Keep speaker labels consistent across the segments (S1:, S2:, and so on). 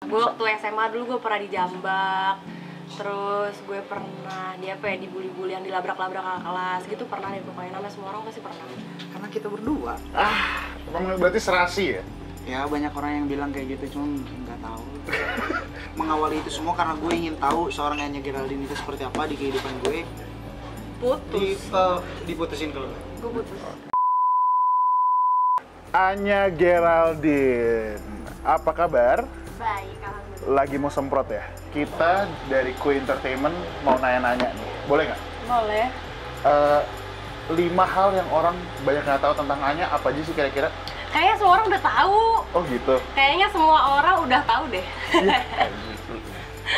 S1: Gue waktu SMA dulu gue pernah dijambak, terus gue pernah dibully-bulian, dilabrak-labrak kakak kelas gitu, pernah deh pokoknya. Namanya semua orang pasti pernah.
S2: Karena kita berdua.
S3: Emang berarti serasi ya?
S2: Ya banyak orang yang bilang kayak gitu, cuman nggak tahu. Mengawali itu semua karena gue ingin tahu seorang Anya Geraldine itu seperti apa di kehidupan gue. Diputusin kalau
S1: Gue putus.
S3: Anya Geraldine, apa kabar?
S1: Baik, alhamdulillah.
S3: Lagi mau semprot ya? Kita dari Kui Entertainment mau nanya-nanya nih, boleh nggak?
S1: Boleh.
S3: 5 hal yang orang banyak nggak tahu tentang Anya, apa aja sih kira-kira?
S1: Kayaknya semua orang udah tahu.
S3: Oh gitu?
S1: Kayaknya semua orang udah tahu deh.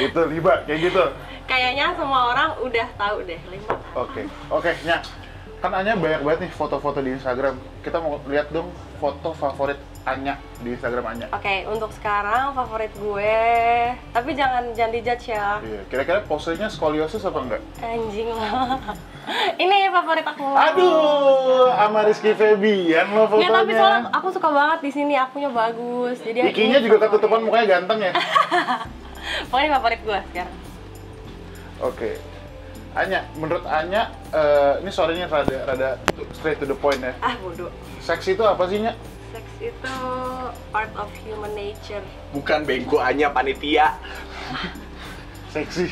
S3: Itu 5, kayak gitu?
S1: Kayaknya semua orang udah tahu deh, 5.
S3: Oke, Nya. Kan Anya banyak banget nih foto-foto di Instagram. Kita mau lihat dong foto favorit Anya di Instagram Anya.
S1: Oke, untuk sekarang favorit gue, tapi jangan dijudge ya.
S3: Iya, kira-kira posenya skoliosis apa enggak?
S1: Anjing lah. Ini favorit aku.
S3: Aduh, sama Rizky Febian lo fotonya.
S1: Ya tapi soalnya aku suka banget di sini, akunya bagus. Jadi
S3: Ikinya
S1: ini
S3: juga
S1: favorit.
S3: ketutupan mukanya ganteng ya.
S1: Pokoknya ini favorit gue sekarang.
S3: Oke. Anya, menurut Anya, ini sorenya rada straight to the point ya.
S1: Bodoh.
S3: Seks itu apa sih, Nya?
S1: Seks itu part of human nature.
S4: Bukan bego, Anya panitia.
S3: Seksi.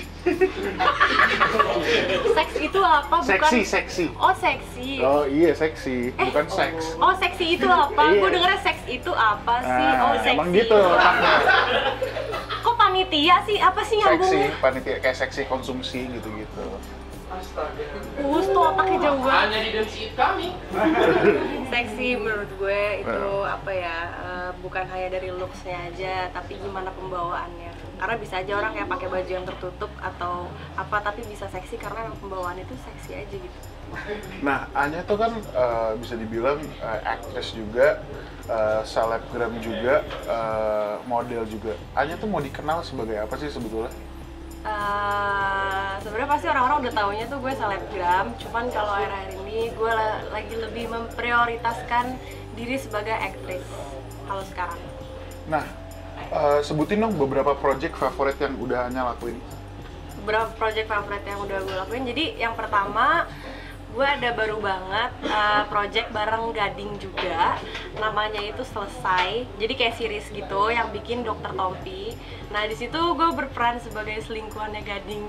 S1: Seks itu apa? Bukan.
S3: Seksi.
S1: Oh, seksi.
S3: Oh iya, seksi, bukan seks.
S1: Oh, seksi itu apa?
S3: Iya.
S1: Gue dengernya seks itu apa sih? Oh, seksi.
S3: Emang gitu
S1: itu
S3: otaknya.
S1: Kok panitia sih? Apa sih
S3: Seksi,
S1: nyambungnya?
S3: panitia kayak seksi konsumsi gitu-gitu.
S1: Tuh otaknya jauh banget.
S4: Hanya di density kami.
S1: Seksi menurut gue itu apa ya, bukan hanya dari looks-nya aja, tapi gimana pembawaannya. Karena bisa aja orang kayak pakai baju yang tertutup atau apa, tapi bisa seksi karena pembawaan itu seksi aja gitu.
S3: Nah, Anya tuh kan bisa dibilang aktris juga, selebgram juga, model juga. Anya tuh mau dikenal sebagai apa sih sebetulnya?
S1: Sebenarnya pasti orang-orang udah taunya tuh gue selebgram, cuman kalau akhir-akhir ini gue lagi lebih memprioritaskan diri sebagai aktris kalau sekarang.
S3: Nah, sebutin dong beberapa project favorit yang udah Anya lakuin.
S1: Beberapa project favorit yang udah gue lakuin, jadi yang pertama gue ada baru banget project bareng Gading juga, namanya itu Selesai. Jadi kayak series gitu yang bikin Dokter Tompi. Nah di situ gue berperan sebagai selingkuhannya Gading.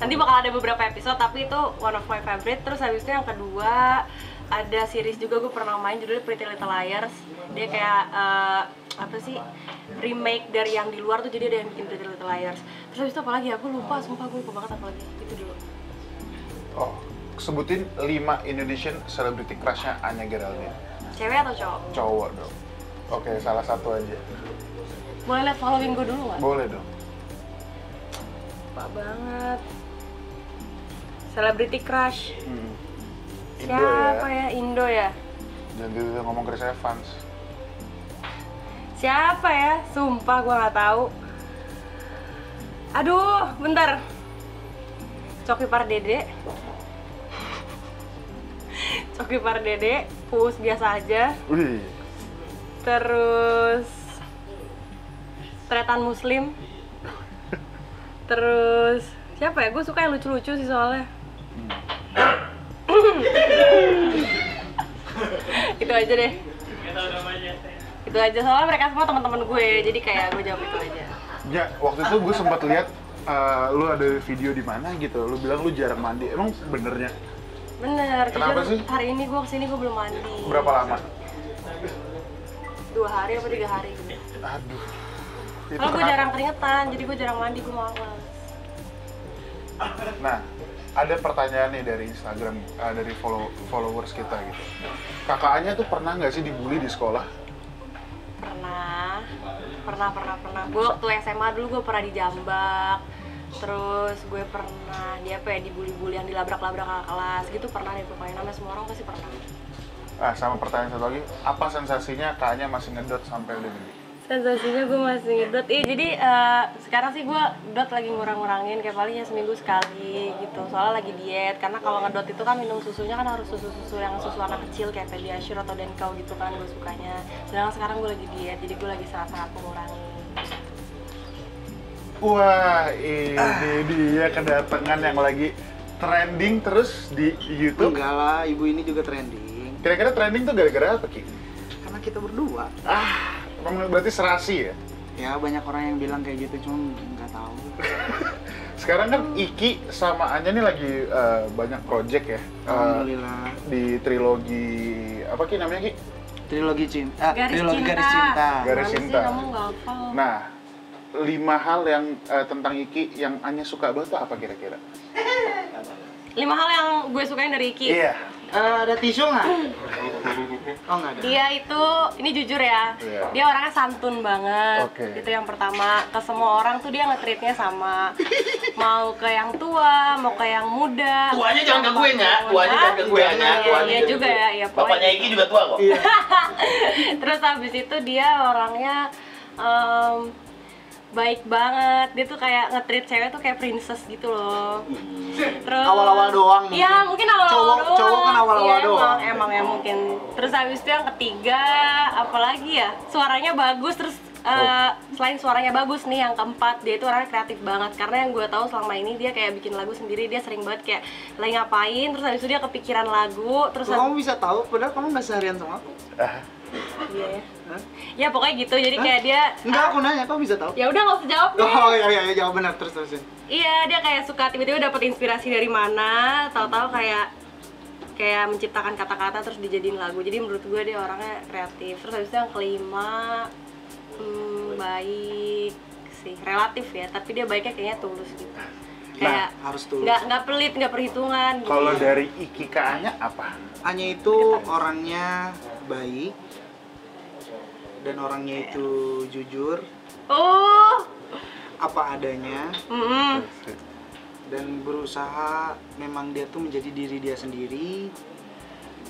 S1: Nanti bakal ada beberapa episode, tapi itu one of my favorite. Terus habis itu yang kedua ada series juga gue pernah main, judulnya Pretty Little Liars. Dia kayak apa sih, remake dari yang di luar tuh, jadi ada yang bikin Pretty Little Liars. Terus habis itu apa lagi? Aku lupa, sumpah gue lupa banget apa lagi. Itu dulu.
S3: Oh, sebutin 5 Indonesian celebrity crush-nya Anya Geraldine.
S1: Cewek atau cowok?
S3: Cowok dong. Oke, salah satu aja.
S1: Boleh liat following gue dulu nggak?
S3: Boleh dong.
S1: Lupa banget. Celebrity crush.
S3: Indo
S1: Siapa
S3: ya.
S1: ya? Indo ya?
S3: Jangan gitu ngomong Chris Evans.
S1: Siapa ya? Sumpah gue nggak tahu. Aduh, bentar. Coki Pardede. Coki Pardede, Uus biasa aja.
S3: Wih.
S1: Terus Tretan Muslim. Terus siapa ya? Gue suka yang lucu-lucu sih soalnya. Itu aja deh. Itu aja, soalnya mereka semua teman-teman gue, jadi kayak gue jawab itu aja.
S3: Ya, waktu itu gue sempat lihat lu ada video di mana gitu. Lu bilang lu jarang mandi. Emang benernya?
S1: Bener,
S3: Kenapa
S1: jujur
S3: sih?
S1: hari ini gue kesini gue belum mandi.
S3: Berapa lama?
S1: 2 hari apa 3 hari gitu.
S3: Aduh. Itu
S1: Kalau gue
S3: kenapa?
S1: jarang keringetan, jadi gue jarang mandi, gue males.
S3: Nah, ada pertanyaan nih dari Instagram, dari followers kita gitu. Kakaknya tuh pernah nggak sih dibully di sekolah?
S1: Pernah. Gue waktu SMA dulu gue pernah dijambak. Terus gue pernah dibully-bulian, dilabrak-labrak kakak kelas gitu, pernah deh pokoknya. Namanya semua orang pasti pernah.
S3: Sama pertanyaan satu lagi, apa sensasinya kakaknya masih ngedot sampai udah gede?
S1: Sensasinya gue masih ngedot. Jadi sekarang sih gue dot lagi ngurang-ngurangin, kayak palingnya seminggu sekali gitu. Soalnya lagi diet, karena kalau ngedot itu kan minum susunya kan harus susu yang susu anak kecil kayak Pediasure atau Denkau gitu kan gue sukanya. Sedangkan sekarang gue lagi diet, jadi gue lagi sangat-sangat mengurangi.
S3: Wah, ini dia kedatangan yang lagi trending terus di YouTube.
S2: Enggak lah, ibu ini juga trending.
S3: Kira-kira trending tuh gara-gara apa, Ki?
S2: Karena kita berdua.
S3: Emang berarti serasi ya?
S2: Ya banyak orang yang bilang kayak gitu, cuma nggak tahu.
S3: Sekarang kan Iki sama Anya nih lagi banyak project ya.
S2: Alhamdulillah.
S3: Di trilogi apa Ki namanya Ki?
S2: Trilogi cinta. Trilogi
S1: Cinta.
S2: garis cinta.
S3: Garis
S1: Mana
S3: Cinta.
S1: sih kamu nggak hafal?
S3: Nah, 5 hal yang tentang Iki yang Anya suka banget tuh apa kira-kira?
S1: 5 hal yang gue sukain dari Iki.
S3: Iya.
S2: Ada tisu nggak? Oh nggak ada.
S1: Dia itu, ini jujur ya,
S3: Iya.
S1: dia orangnya santun banget.
S3: Oke.
S1: Itu yang pertama. Ke semua orang tuh dia nge-treatnya sama. Mau ke yang tua, mau ke yang muda.
S4: Tuanya jangan ke gue, Nya. Tuanya jangan ke gue, Nya. Tuanya
S1: Iya
S4: jangan
S1: juga
S4: ke gue.
S1: ya, iya.
S4: Bapaknya Iki juga tua kok.
S2: Iya.
S1: Terus habis itu dia orangnya baik banget. Dia tuh kayak nge-treat cewek tuh kayak princess gitu loh. Terus
S2: Awal-awal doang.
S1: Iya, mungkin awal-awal doang.
S2: Cowok kan awal-awal
S1: Iya,
S2: doang.
S1: Emang ya mungkin. Terus habis itu yang ketiga, apalagi ya? Suaranya bagus, terus selain suaranya bagus nih, yang keempat, dia itu orangnya kreatif banget. Karena yang gue tahu selama ini dia kayak bikin lagu sendiri, dia sering banget kayak lagi ngapain, terus habis itu dia kepikiran lagu, terus
S2: Kok kamu bisa tahu? Padahal kamu nggak seharian sama aku.
S1: iya ya.
S2: Hah?
S1: Ya pokoknya gitu, jadi kayak dia
S2: Enggak, aku nanya, kamu bisa tahu?
S1: ya udah nggak usah jawab deh.
S2: Oh iya, jawab benar terusin.
S1: Iya, dia kayak suka tiba-tiba dapat inspirasi dari mana, tahu-tahu kayak menciptakan kata-kata terus dijadiin lagu. Jadi menurut gue dia orangnya kreatif. Terus habis itu yang kelima, baik sih, relatif ya, tapi dia baiknya kayaknya tulus gitu. Kayak
S2: harus tulus.
S1: nggak pelit, nggak perhitungan gitu.
S3: Kalau dari Iki ke Anya apa?
S2: Anya itu orangnya baik dan orangnya itu jujur,
S1: Oh,
S2: apa adanya,
S1: mm-mm.
S2: dan berusaha memang dia tuh menjadi diri dia sendiri.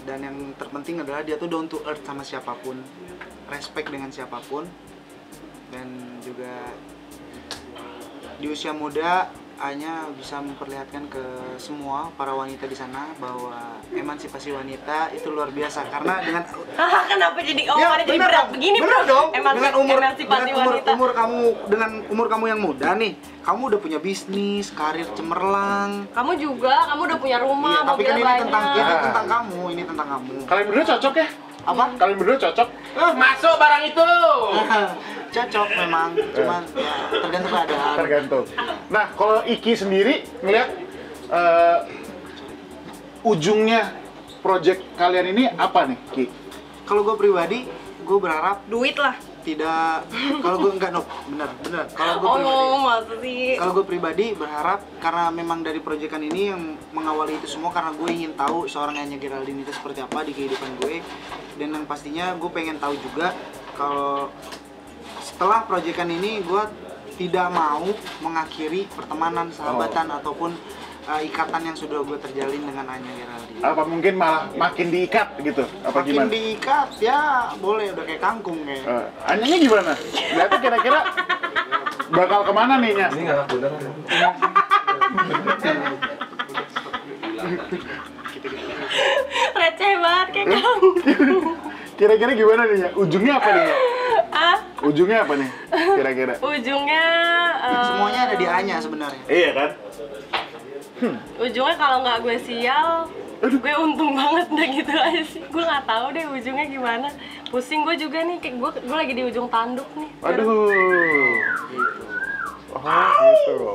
S2: Dan yang terpenting adalah dia tuh down to earth sama siapapun, respect dengan siapapun. Dan juga di usia muda Anya bisa memperlihatkan ke semua para wanita di sana bahwa emansipasi wanita itu luar biasa. Karena dengan
S1: Kenapa jadi omongannya jadi
S2: bener
S1: berat
S2: dong,
S1: begini,
S2: bener
S1: bro?
S2: dong.
S1: Emansipasi wanita.
S2: Dengan umur kamu yang muda nih, kamu udah punya bisnis, karir cemerlang.
S1: Kamu juga, kamu udah punya rumah,
S2: Iya, tapi kan
S1: mobil
S2: ini tentang
S1: banyak.
S2: ini tentang kamu.
S3: Kalian berdua cocok ya?
S2: Apa?
S3: Kalian berdua cocok?
S4: Masuk barang itu.
S2: Cocok memang, cuman ya, tergantung keadaan.
S3: Tergantung. Nah, kalau Iki sendiri ngeliat ujungnya project kalian ini apa nih, Ki?
S2: Kalau gue pribadi, gue berharap
S1: Duit lah.
S2: tidak. Kalau gue enggak, no, bener. Kalau gue pribadi berharap, karena memang dari proyekan ini yang mengawali itu semua karena gue ingin tahu seorang Anya Geraldine itu seperti apa di kehidupan gue. Dan yang pastinya gue pengen tahu juga kalau setelah proyekan ini gue tidak mau mengakhiri pertemanan, sahabatan ataupun ikatan yang sudah gue terjalin dengan Anya Geraldine.
S3: Apa mungkin malah makin diikat gitu? Apa
S2: Makin
S3: gimana?
S2: diikat ya boleh, udah kayak kangkung kayak.
S3: Anyanya gimana? Lihatnya kira-kira bakal kemana nih, Nya?
S5: Ini nggak bener.
S1: Receh banget kayak kamu.
S3: Kira-kira gimana nih, Nya? Ujungnya apa nih, Nya?
S1: Ah,
S3: Ujungnya apa nih? Kira-kira?
S1: ujungnya
S2: Semuanya ada di Anya sebenarnya.
S3: Iya kan?
S1: ujungnya kalau nggak gue sial, gue untung banget deh gitu aja sih. Gue nggak tahu deh ujungnya gimana. Pusing gue juga nih, kayak gue lagi di ujung tanduk nih.
S3: Aduh. Oh, gitu.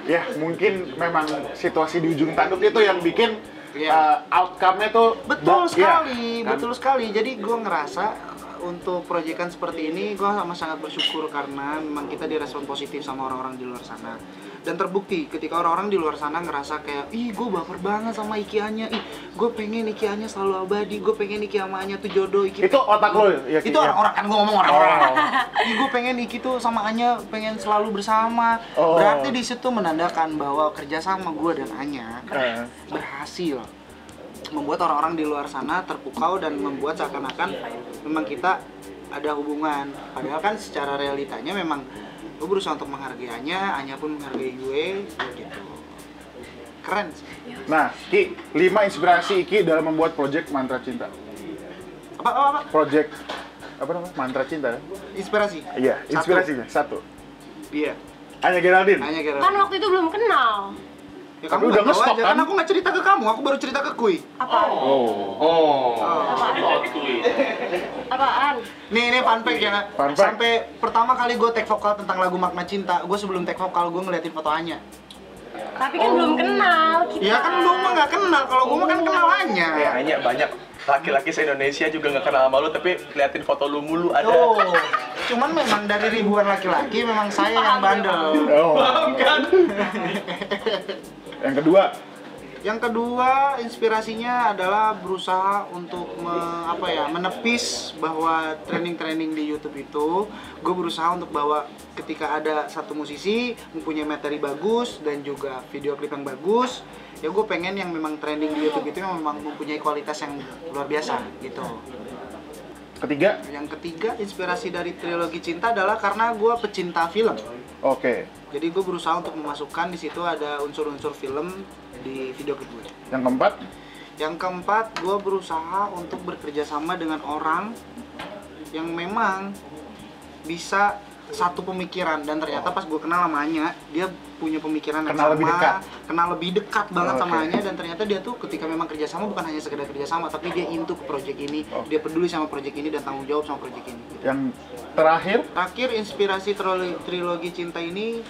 S3: Ya, mungkin memang situasi di ujung tanduk itu yang bikin
S2: Iya.
S3: outcome-nya tuh
S2: Betul
S3: ya,
S2: sekali,
S3: kan?
S2: betul sekali. Jadi gue ngerasa untuk proyekan seperti ini gue sangat bersyukur karena memang kita direspon positif sama orang-orang di luar sana. Dan terbukti ketika orang-orang di luar sana ngerasa kayak, ih gue baper banget sama Iki Anya, ih gue pengen Iki Anya selalu abadi, gue pengen Iki sama Anya tuh jodoh. Iki
S3: Itu otak lo ya?
S2: itu orang-orang, kan gue ngomong orang-orang.
S3: Oh.
S2: Ih gue pengen Iki tuh sama Anya pengen selalu bersama.
S3: Oh.
S2: Berarti di situ menandakan bahwa kerjasama gue dan Anya
S3: Eh.
S2: berhasil membuat orang-orang di luar sana terpukau dan membuat seakan-akan memang kita ada hubungan. Padahal kan secara realitanya memang gue berusaha untuk menghargai Anya pun menghargai gue, gitu. Keren sih.
S3: Nah, Ki, 5 inspirasi Iki dalam membuat project Mantra Cinta.
S2: Apa?
S3: Project apa namanya? Mantra Cinta kan?
S2: Inspirasi.
S3: Iya, inspirasinya. Satu.
S2: Iya.
S3: Anya Geraldine.
S2: Hanya
S1: Kan
S2: Geraldine.
S1: waktu itu belum kenal.
S2: Ya,
S3: Tapi
S2: kamu
S3: udah
S2: nggak tahu
S3: nge-stop,
S2: aja,
S3: kan?
S2: kan aku nggak cerita ke kamu, aku baru cerita ke Kui.
S1: Apaan?
S3: Oh.
S1: Apaan?
S2: Nih fun fact ya.
S3: Fun fact.
S2: Sampai pertama kali gue take vokal tentang lagu Makna Cinta, gue sebelum take vokal gue ngeliatin foto Anya.
S1: Tapi kan belum kenal kita.
S2: Ya kan lu mah nggak kenal, kalau gue mah kan kenal Anya.
S5: Ya, hanya banyak laki-laki se-Indonesia juga nggak kenal sama lu, tapi liatin foto lu mulu ada.
S2: Oh, cuman memang dari ribuan laki-laki memang saya yang bandel.
S3: Oh. Yang kedua,
S2: Yang kedua, inspirasinya adalah berusaha untuk menepis bahwa training-training di YouTube itu, gue berusaha untuk bahwa ketika ada satu musisi mempunyai materi bagus dan juga video klip yang bagus, ya gue pengen yang memang trending di YouTube itu yang memang mempunyai kualitas yang luar biasa gitu.
S3: ketiga.
S2: Yang ketiga, inspirasi dari trilogi cinta adalah karena gue pecinta film.
S3: Oke.
S2: Jadi gue berusaha untuk memasukkan di situ ada unsur-unsur film di video klip gue.
S3: Yang keempat,
S2: Yang keempat, gue berusaha untuk bekerja sama dengan orang yang memang bisa satu pemikiran, dan ternyata pas gue kenal sama Anya, dia punya pemikiran yang
S3: Kenal
S2: sama,
S3: lebih dekat.
S2: kenal lebih dekat banget sama
S3: Oke.
S2: Anya, dan ternyata dia tuh ketika memang kerjasama bukan hanya sekedar kerjasama, tapi dia into ke project ini,
S3: Oke.
S2: dia peduli sama project ini dan tanggung jawab sama project ini.
S3: yang terakhir,
S2: Terakhir, inspirasi trilogi cinta ini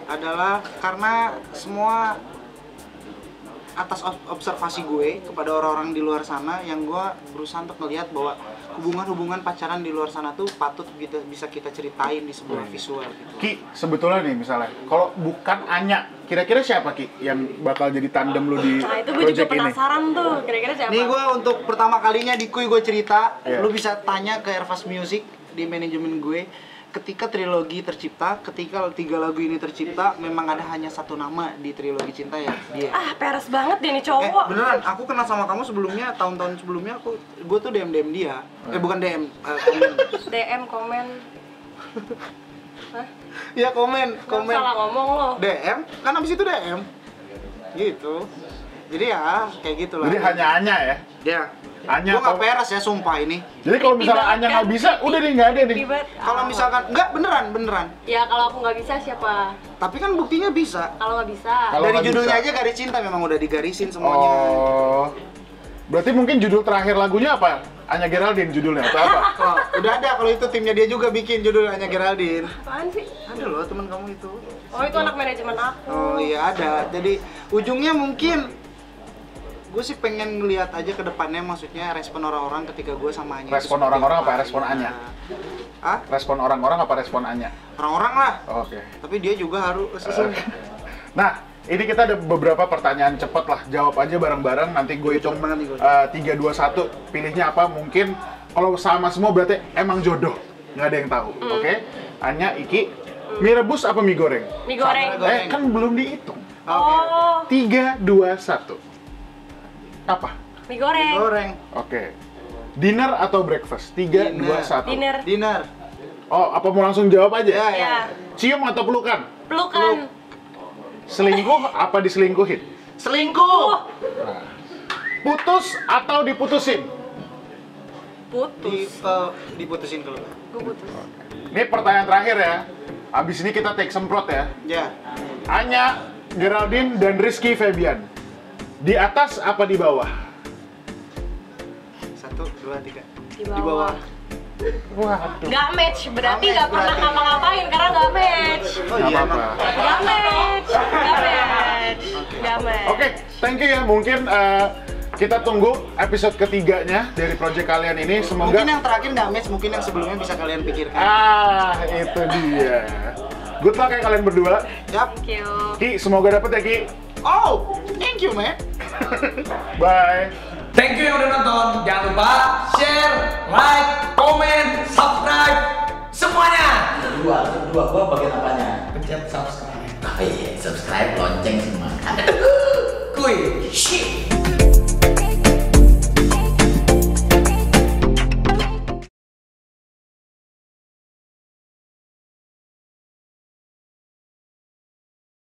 S2: adalah karena semua atas observasi gue kepada orang-orang di luar sana yang gue berusaha untuk melihat bahwa hubungan-hubungan pacaran di luar sana tuh patut bisa kita ceritain di sebuah visual gitu.
S3: Ki, sebetulnya nih misalnya, kalau bukan Anya, kira-kira siapa Ki yang bakal jadi tandem lu di
S1: Nah itu gue juga
S3: project ini?
S1: penasaran tuh, kira-kira siapa?
S2: Nih gue untuk pertama kalinya di Kui gue cerita,
S3: Iya.
S2: lu bisa tanya ke Airfast Music di manajemen gue. Ketika trilogi tercipta, ketika 3 lagu ini tercipta, memang ada hanya satu nama di trilogi cinta ya, dia.
S1: Ah, peres banget dia nih cowok.
S2: Beneran, aku kenal sama kamu sebelumnya, tahun-tahun sebelumnya gue tuh DM dia. Bukan DM, komen.
S1: DM, komen. Hah?
S2: Ya komen.
S1: Salah ngomong lo.
S2: DM, kan abis itu DM. Gitu. Jadi ya, kayak gitu lah.
S3: Jadi hanya Anya ya?
S2: Dia.
S3: Anya
S2: Gue gak
S3: atau-
S2: peres ya, sumpah ini.
S3: Jadi kalau misalnya
S1: Ibarat
S3: Anya
S1: kan?
S3: nggak bisa, udah nih nggak ada nih.
S1: Ribet.
S2: Kalau misalkan, enggak beneran.
S1: Ya kalau aku nggak bisa siapa?
S2: Tapi kan buktinya bisa.
S1: Kalau nggak bisa.
S3: Kalau
S2: Dari
S3: nggak
S2: judulnya
S3: bisa.
S2: aja garis cinta memang udah digarisin semuanya.
S3: Oh, berarti mungkin judul terakhir lagunya apa? Anya Geraldine judulnya atau apa?
S2: Oh, udah ada kalau itu timnya dia juga bikin judulnya Geraldine.
S1: Apaan sih?
S2: Ada loh teman kamu itu.
S1: Oh itu anak manajemen aku.
S2: Oh iya ada. Jadi ujungnya mungkin gue sih pengen ngeliat aja ke depannya, maksudnya respon orang-orang ketika gue sama Anya. itu
S3: Respon
S2: seperti
S3: orang-orang apa respon Anya?
S2: Ah?
S3: Respon orang-orang apa respon Anya?
S2: Orang-orang lah.
S3: Oke.
S2: Tapi dia juga harus
S3: Nah, ini kita ada beberapa pertanyaan cepat lah. Jawab aja bareng-bareng, nanti gue hitung
S2: Cepet banget nih,
S3: 3, 2, 1. Pilihnya apa? Mungkin kalau sama semua berarti emang jodoh. Nggak ada yang tahu, oke? Anya, Iki, mie rebus apa mie goreng?
S1: Mie goreng.
S2: Goreng.
S3: Kan belum dihitung.
S2: Oke.
S1: Oh,
S3: 3, 2, 1. Apa?
S1: mie goreng.
S2: Goreng.
S3: Oke. Dinner atau breakfast? 3, 2, 1.
S1: Dinner.
S2: Dinner.
S3: Oh, apa mau langsung jawab aja?
S2: Ya,
S1: Ya.
S3: Cium atau pelukan?
S1: Pelukan.
S3: Selingkuh apa diselingkuhin?
S2: Selingkuh.
S3: Putus atau diputusin?
S1: Putus.
S2: Diputusin kalau.
S1: Gue putus.
S3: Ini pertanyaan terakhir ya. Abis ini kita take semprot ya.
S2: Ya.
S3: Anya, Geraldine, dan Rizky Febian. Di atas apa di bawah?
S2: 1, 2, 3.
S1: Di bawah.
S3: Waduh.
S1: Gak match, berarti
S2: Gak
S1: gak
S2: match
S1: pernah
S2: berarti.
S1: ngapa-ngapain karena gak match.
S2: Oh
S3: Nggak
S2: iya
S3: apa-apa.
S2: emang.
S1: Gak match. Gak match. Gak match.
S3: Oke, thank you ya. Mungkin kita tunggu episode ketiganya dari project kalian ini. Semoga
S2: Mungkin yang terakhir nggak match, mungkin yang sebelumnya bisa kalian pikirkan.
S3: itu dia. Good luck ya kalian berdua.
S2: Yap.
S1: Thank you.
S3: Ki, semoga dapet ya Ki.
S2: Oh, thank you, man.
S3: Bye.
S6: Thank you yang udah nonton. Jangan lupa share, like, komen, subscribe, semuanya.
S4: Kedua gua bagian apanya?
S6: Pencet subscribe.
S4: Oh iya, subscribe lonceng semua.
S6: Kuy, shit.